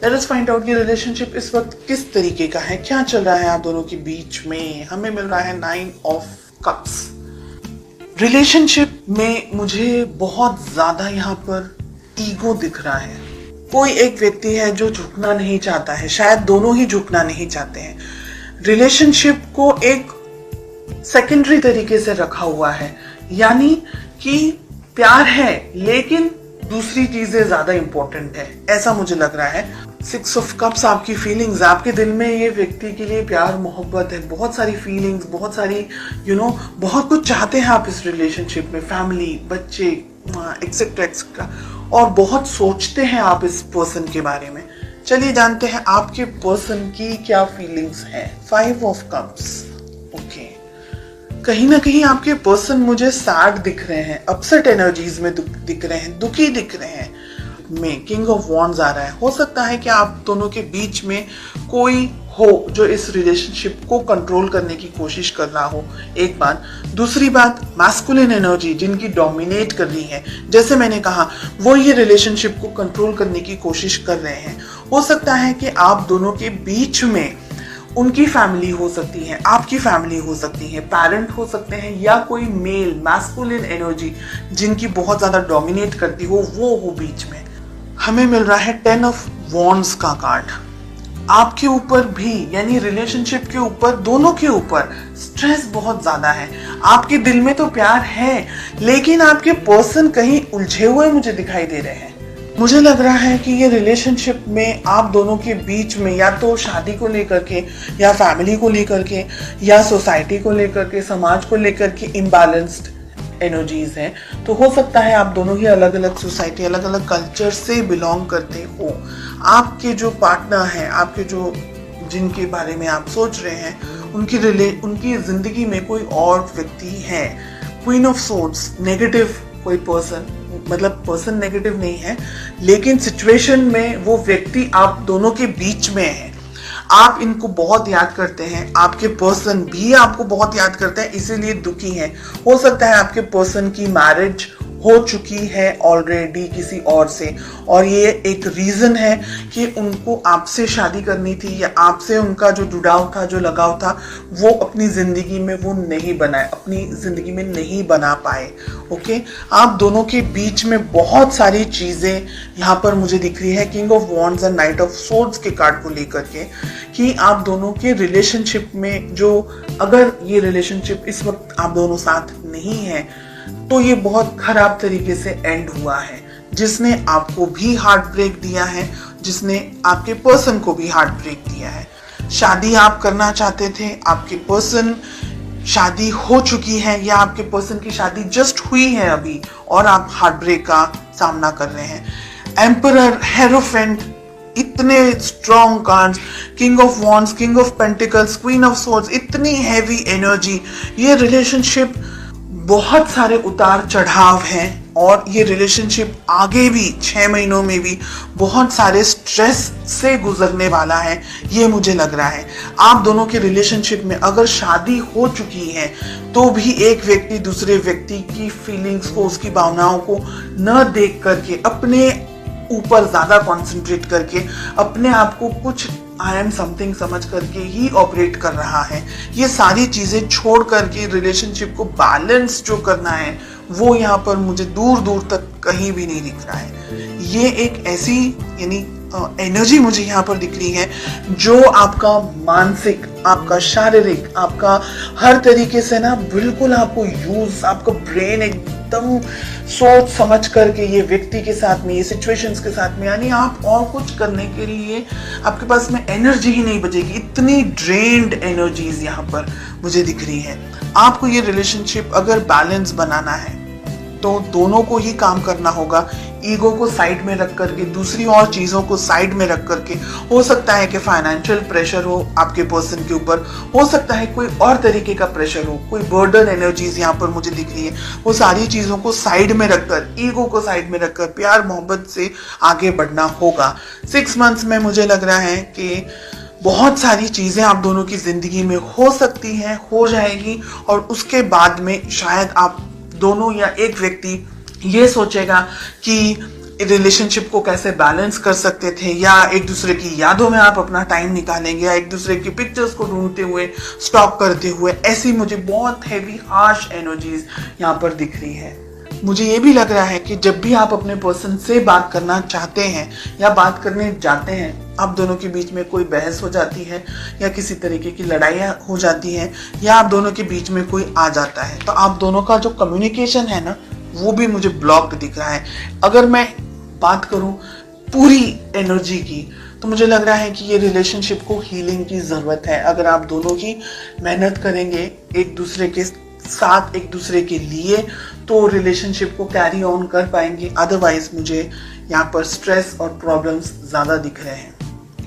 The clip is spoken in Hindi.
लेट अस फाइंड आउट कि रिलेशनशिप इस वक्त किस तरीके का है, क्या चल रहा है आप दोनों के बीच में। हमें मिल रहा है 9 ऑफ कप्स। रिलेशनशिप में मुझे बहुत ज्यादा यहाँ पर ईगो दिख रहा है। कोई एक व्यक्ति है जो झुकना नहीं चाहता है, शायद दोनों ही झुकना नहीं चाहते हैं। रिलेशनशिप को एक सेकेंडरी तरीके से रखा हुआ है, यानी कि प्यार है लेकिन दूसरी चीजें ज्यादा इंपॉर्टेंट है, ऐसा मुझे लग रहा है। 6 ऑफ कप्स आपकी फीलिंग्स, आपके दिल में ये व्यक्ति के लिए प्यार मोहब्बत है, बहुत सारी फीलिंग्स, बहुत सारी बहुत कुछ चाहते हैं आप इस रिलेशनशिप में, फैमिली, बच्चे, एक्सेट्रा एक्सेट्रा, और बहुत सोचते हैं आप इस पर्सन के बारे में। चलिए जानते हैं आपके पर्सन की क्या फीलिंग्स हैं। 5 ऑफ कप्स। ओके, कहीं ना कहीं आपके पर्सन मुझे सैड दिख रहे हैं, अपसेट एनर्जीज में दिख रहे हैं, दुखी दिख रहे हैं। में किंग ऑफ वॉन्ड्स आ रहा है। हो सकता है कि आप दोनों के बीच में कोई हो जो इस रिलेशनशिप को कंट्रोल करने की कोशिश कर रहा हो, एक बात। दूसरी बात, मैस्कुलिन एनर्जी जिनकी डोमिनेट कर रही है, जैसे मैंने कहा, वो ये रिलेशनशिप को कंट्रोल करने की कोशिश कर रहे हैं। हो सकता है कि आप दोनों के बीच में उनकी फैमिली हो सकती है, आपकी फैमिली हो सकती है, पेरेंट हो सकते हैं, या कोई मेल मैस्कुलिन एनर्जी जिनकी बहुत ज्यादा डोमिनेट करती हो, वो हो बीच में। हमें मिल रहा है 10 ऑफ वॉन्ड्स का कार्ड। आपके ऊपर भी, यानी रिलेशनशिप के ऊपर, दोनों के ऊपर स्ट्रेस बहुत ज्यादा है। आपके दिल में तो प्यार है लेकिन आपके पर्सन कहीं उलझे हुए मुझे दिखाई दे रहे हैं। मुझे लग रहा है कि ये रिलेशनशिप में आप दोनों के बीच में या तो शादी को लेकर के, या फैमिली को लेकर के, या सोसाइटी को लेकर के, समाज को लेकर के इम्बैलेंस्ड एनर्जीज हैं। तो हो सकता है आप दोनों ही अलग अलग सोसाइटी, अलग अलग कल्चर से बिलोंग करते हो। आपके जो पार्टनर हैं, आपके जो जिनके बारे में आप सोच रहे हैं, उनकी जिंदगी में कोई और व्यक्ति है। क्वीन ऑफ सोर्ड्स, नेगेटिव कोई पर्सन, मतलब पर्सन नेगेटिव नहीं है लेकिन सिचुएशन में वो व्यक्ति आप दोनों के बीच में है। आप इनको बहुत याद करते हैं, आपके पर्सन भी आपको बहुत याद करते हैं, इसीलिए दुखी हैं। हो सकता है आपके पर्सन की मैरिज हो चुकी है ऑलरेडी किसी और से, और ये एक रीजन है कि उनको आपसे शादी करनी थी, या आपसे उनका जो जुड़ाव था, जो लगाव था, वो अपनी जिंदगी में वो नहीं बनाए, अपनी जिंदगी में नहीं बना पाए। ओके, आप दोनों के बीच में बहुत सारी चीजें यहाँ पर मुझे दिख रही है, किंग ऑफ वॉन्ड्स और नाइट ऑफ सोर्ड्स के कार्ड को लेकर के, कि आप दोनों के रिलेशनशिप में जो, अगर ये रिलेशनशिप इस वक्त आप दोनों साथ नहीं है तो ये बहुत खराब तरीके से एंड हुआ है, जिसने आपको भी हार्ट ब्रेक दिया है, जिसने आपके पर्सन को भी हार्ट ब्रेक दिया है। शादी आप करना चाहते थे, आपके पर्सन शादी हो चुकी है, या आपके पर्सन की शादी जस्ट हुई है अभी और आप हार्ट ब्रेक का सामना कर रहे हैं। एम्परर, हेरोफेंट, इतने strong cards, king of wands, king of pentacles, queen of swords, इतनी हैवी एनर्जी। ये रिलेशनशिप बहुत सारे उतार चढ़ाव हैं, और ये रिलेशनशिप आगे भी 6 महीनों में भी बहुत सारे स्ट्रेस से गुजरने वाला है, ये मुझे लग रहा है। आप दोनों के रिलेशनशिप में अगर शादी हो चुकी है तो भी एक व्यक्ति दूसरे व्यक्ति की फीलिंग्स को, उसकी भावनाओं को न देख करके, अपने ऊपर ज्यादा कंसंट्रेट करके, अपने आप को कुछ आई एम समथिंग समझ करके ही ऑपरेट कर रहा है। ये सारी चीजें छोड़ करके रिलेशनशिप को बैलेंस जो करना है, वो यहाँ पर मुझे दूर दूर तक कहीं भी नहीं दिख रहा है। ये एक ऐसी, यानी एनर्जी मुझे यहाँ पर दिख रही है जो आपका मानसिक, आपका शारीरिक, आपका हर तरीके से ना बिल्कुल आपको यूज, आपका ब्रेन एकदम सोच समझ करके ये व्यक्ति के साथ में, ये सिचुएशंस के साथ में, यानी आप और कुछ करने के लिए आपके पास में एनर्जी ही नहीं बचेगी। इतनी ड्रेन्ड एनर्जीज यहाँ पर मुझे दिख रही है। आपको ये रिलेशनशिप अगर बैलेंस बनाना है तो दोनों को ही काम करना होगा, ईगो को साइड में रख करके, दूसरी और चीजों को साइड में रख करके। हो सकता है कि फाइनेंशियल प्रेशर हो आपके पर्सन के ऊपर, हो सकता है कोई और तरीके का प्रेशर हो, कोई बर्डन एनर्जीज यहाँ पर मुझे दिख रही है। वो सारी चीजों को साइड में रखकर, ईगो को साइड में रखकर प्यार मोहब्बत से आगे बढ़ना होगा। 6 मंथ्स में मुझे लग रहा है कि बहुत सारी चीजें आप दोनों की जिंदगी में हो सकती हैं, हो जाएगी, और उसके बाद में शायद आप दोनों या एक व्यक्ति ये सोचेगा कि रिलेशनशिप को कैसे बैलेंस कर सकते थे, या एक दूसरे की यादों में आप अपना टाइम निकालेंगे, या एक दूसरे की पिक्चर्स को ढूंढते हुए, स्टॉक करते हुए, ऐसी मुझे बहुत हैवी हार्श एनर्जीज यहाँ पर दिख रही है। मुझे ये भी लग रहा है कि जब भी आप अपने पर्सन से बात करना चाहते हैं या बात करने जाते हैं, आप दोनों के बीच में कोई बहस हो जाती है या किसी तरीके की लड़ाइयाँ हो जाती हैं, या आप दोनों के बीच में कोई आ जाता है, तो आप दोनों का जो कम्युनिकेशन है ना, वो भी मुझे ब्लॉक्ड दिख रहा है। अगर मैं बात करूं पूरी एनर्जी की, तो मुझे लग रहा है कि ये रिलेशनशिप को हीलिंग की ज़रूरत है। अगर आप दोनों की मेहनत करेंगे एक दूसरे के साथ, एक दूसरे के लिए, तो रिलेशनशिप को कैरी ऑन कर पाएंगे। अदरवाइज मुझे यहाँ पर स्ट्रेस और प्रॉब्लम्स ज़्यादा दिख रहे हैं।